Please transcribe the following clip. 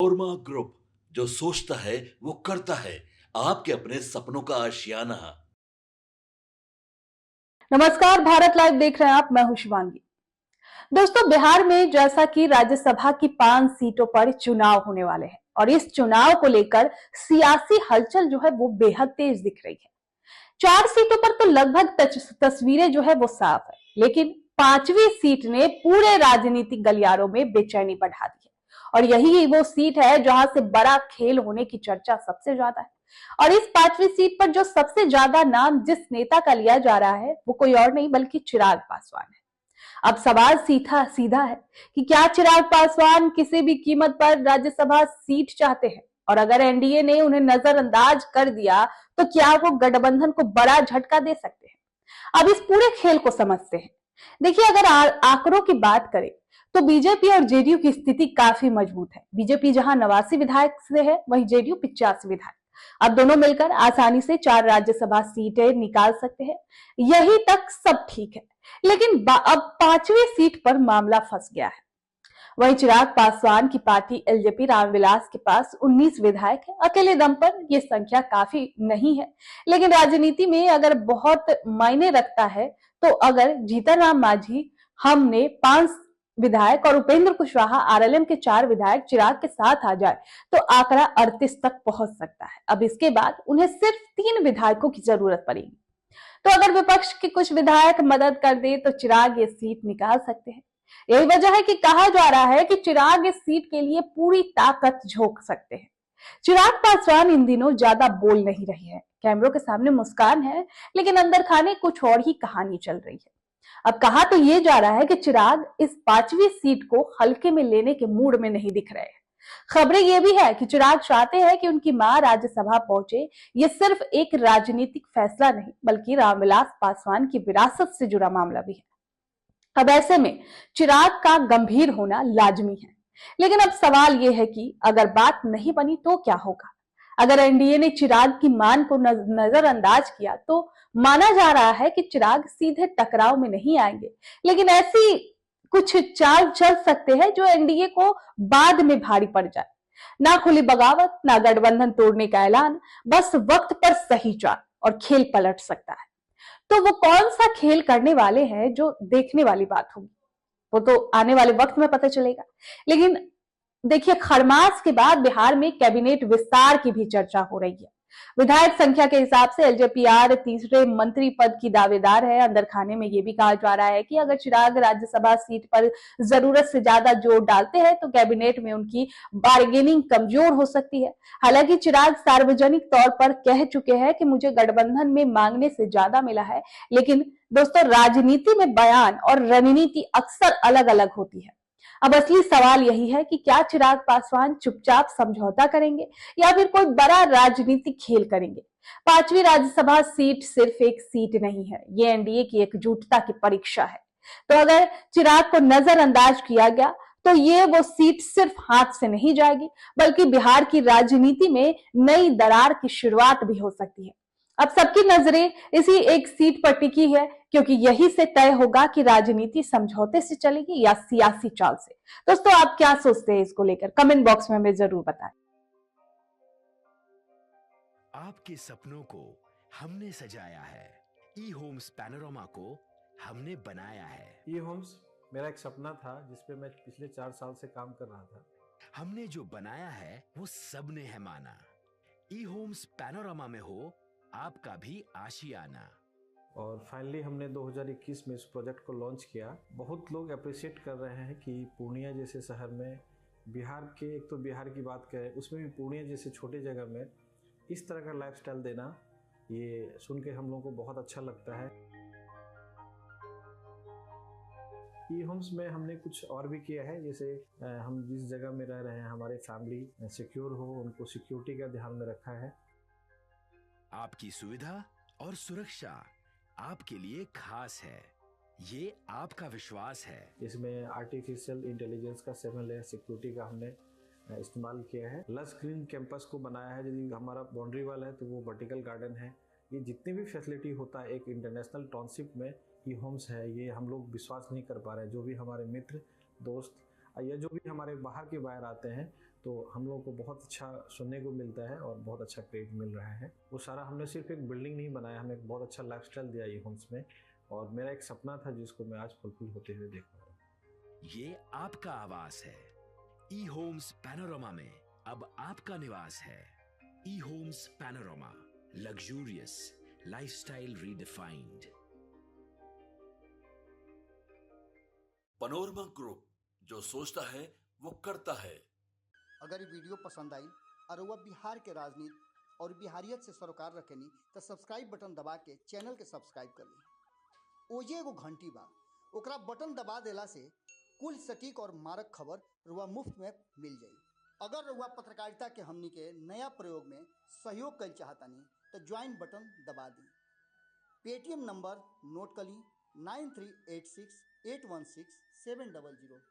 Korma group, जो सोचता है वो करता है। आपके अपने सपनों का आशियाना। नमस्कार, भारत लाइव देख रहे हैं आप। मैं हूं शिवांगी। दोस्तों, बिहार में जैसा कि राज्यसभा की 5 सीटों पर चुनाव होने वाले हैं और इस चुनाव को लेकर सियासी हलचल जो है वो बेहद तेज दिख रही है। 4 सीटों पर तो लगभग तस्वीरें जो है वो साफ है, लेकिन 5वीं सीट ने पूरे राजनीतिक गलियारों में बेचैनी बढ़ा दी है और यही वो सीट है जहां से बड़ा खेल होने की चर्चा सबसे ज्यादा है। और इस 5वीं सीट पर जो सबसे ज्यादा नाम जिस नेता का लिया जा रहा है वो कोई और नहीं बल्कि चिराग पासवान है। अब सवाल सीधा सीधा है कि क्या चिराग पासवान किसी भी कीमत पर राज्यसभा सीट चाहते हैं, और अगर एनडीए ने उन्हें नजरअंदाज कर दिया तो क्या वो गठबंधन को बड़ा झटका दे सकते हैं। अब इस पूरे खेल को समझते हैं। देखिए, अगर आंकड़ों की बात करें तो बीजेपी और जेडीयू की स्थिति काफी मजबूत है। बीजेपी जहां 89 विधायक से है, वहीं जेडीयू 85 विधायक। अब दोनों मिलकर आसानी से 4 राज्यसभा सीटें निकाल सकते हैं। यही तक सब ठीक है, लेकिन अब 5वीं सीट पर मामला फंस गया है। वहीं चिराग पासवान की पार्टी एलजेपी रामविलास के पास 19 विधायक है। अकेले दम पर यह संख्या काफी नहीं है, लेकिन राजनीति में अगर बहुत मायने रखता है तो अगर जीतन राम मांझी हमने 5 विधायक और उपेंद्र कुशवाहा आरएलएम के 4 विधायक चिराग के साथ आ जाए तो आंकड़ा 38 तक पहुंच सकता है। अब इसके बाद उन्हें सिर्फ 3 विधायकों की जरूरत पड़ेगी। तो अगर विपक्ष के कुछ विधायक मदद कर दे तो चिराग ये सीट निकाल सकते हैं। यही वजह है कि कहा जा रहा है कि चिराग इस सीट के लिए पूरी ताकत झोंक सकते हैं। चिराग पासवान इन दिनों ज्यादा बोल नहीं रहे हैं। कैमरों के सामने मुस्कान है, लेकिन अंदर खाने कुछ और ही कहानी चल रही है। अब कहा तो ये जा रहा है कि चिराग इस 5वीं सीट को हल्के में लेने के मूड में नहीं दिख रहे हैं। खबरें ये भी है कि चिराग चाहते हैं कि उनकी मां राज्यसभा पहुंचे। ये सिर्फ एक राजनीतिक फैसला नहीं बल्कि रामविलास पासवान की विरासत से जुड़ा मामला भी है। अब ऐसे में चिराग का गंभीर होना लाजमी है। लेकिन अब सवाल यह है कि अगर बात नहीं बनी तो क्या होगा। अगर एनडीए ने चिराग की मांग को नजरअंदाज किया तो माना जा रहा है कि चिराग सीधे टकराव में नहीं आएंगे, लेकिन ऐसी कुछ चाल चल सकते हैं जो एनडीए को बाद में भारी पड़ जाए। ना खुली बगावत, ना गठबंधन तोड़ने का ऐलान, बस वक्त पर सही चाल और खेल पलट सकता है। तो वो कौन सा खेल करने वाले हैं जो देखने वाली बात होगी, वो तो आने वाले वक्त में पता चलेगा। लेकिन देखिए, खरमास के बाद बिहार में कैबिनेट विस्तार की भी चर्चा हो रही है। विधायक संख्या के हिसाब से एलजेपीआर तीसरे मंत्री पद की दावेदार है। अंदर खाने में यह भी कहा जा रहा है कि अगर चिराग राज्यसभा सीट पर जरूरत से ज्यादा जोर डालते हैं तो कैबिनेट में उनकी बार्गेनिंग कमजोर हो सकती है। हालांकि चिराग सार्वजनिक तौर पर कह चुके हैं कि मुझे गठबंधन में मांगने से ज्यादा मिला है, लेकिन दोस्तों, राजनीति में बयान और रणनीति अक्सर अलग अलग होती है। अब असली सवाल यही है कि क्या चिराग पासवान चुपचाप समझौता करेंगे या फिर कोई बड़ा राजनीतिक खेल करेंगे। 5वीं राज्यसभा सीट सिर्फ एक सीट नहीं है, ये एनडीए की एकजुटता की परीक्षा है। तो अगर चिराग को नजरअंदाज किया गया तो ये वो सीट सिर्फ हाथ से नहीं जाएगी, बल्कि बिहार की राजनीति में नई दरार की शुरुआत भी हो सकती है। अब सबकी नजरें इसी एक सीट पर टिकी है, क्योंकि यही से तय होगा कि राजनीति समझौते से चलेगी या सियासी चाल से। दोस्तों, आप क्या सोचते हैं इसको लेकर? कमेंट बॉक्स में हमें जरूर बताएं। आपके सपनों को हमने सजाया है, ई होम्स पैनोरामा को हमने बनाया है। ई होम्स मेरा एक सपना था जिस पे मैं पिछले 4 साल से काम कर रहा था। हमने जो बनाया है वो सबने है माना। ई होम्स पैनोरामा में हो आपका भी आशियाना। और फाइनली हमने 2021 में इस प्रोजेक्ट को लॉन्च किया। बहुत लोग अप्रिशिएट कर रहे हैं कि पूर्णिया जैसे शहर में, बिहार के, एक तो बिहार की बात करें उसमें भी पूर्णिया जैसे छोटे जगह में इस तरह का लाइफस्टाइल देना, ये सुन के हम लोगों को बहुत अच्छा लगता है। ई होम्स में हमने कुछ और भी किया है, जैसे हम जिस जगह में रह रहे हैं हमारे फैमिली सिक्योर हो, उनको सिक्योरिटी का ध्यान में रखा है। आपकी सुविधा और सुरक्षा आपके लिए खास है, ये आपका विश्वास है। इसमें आर्टिफिशियल इंटेलिजेंस का 7 लेयर सिक्योरिटी का हमने इस्तेमाल किया है। लस ग्रीन कैंपस को बनाया है। यदि हमारा बाउंड्री वाल है तो वो वर्टिकल गार्डन है। ये जितनी भी फैसिलिटी होता है एक इंटरनेशनल टाउनशिप में ई होम्स है, ये हम लोग विश्वास नहीं कर पा रहे हैं। जो भी हमारे मित्र, दोस्त या जो भी हमारे बाहर के बाहर आते हैं तो हम लोगों को बहुत अच्छा सुनने को मिलता है और बहुत अच्छा क्रेडिट मिल रहा है। वो सारा हमने सिर्फ एक बिल्डिंग नहीं बनाया, हमें एक बहुत अच्छा लाइफस्टाइल दिया ई होम्स में, और मेरा एक सपना था जिसको मैं आज फुलफिल होते हुए देख पा रहा हूँ। ये आपका आवास है। ई होम्स पैनोरमा में अब आपका निवास है। E Homes Panorama, luxurious lifestyle redefined. Panorama group, जो सोचता है वो करता है। अगर ये वीडियो पसंद आई और वह बिहार के राजनीति और बिहारियत से सरोकार रखेनी तो सब्सक्राइब बटन दबा के चैनल के सब्सक्राइब कर ली। ओजे एगो घंटी बा, ओकरा बटन दबा देला से कुल सटीक और मारक खबर रुआ मुफ्त में मिल जाई। अगर रुआ पत्रकारिता के हमनी के नया प्रयोग में सहयोग कर चाहतानी तो ज्वाइन बटन दबा दी। पेटीएम नंबर नोट कर ली 9386816700।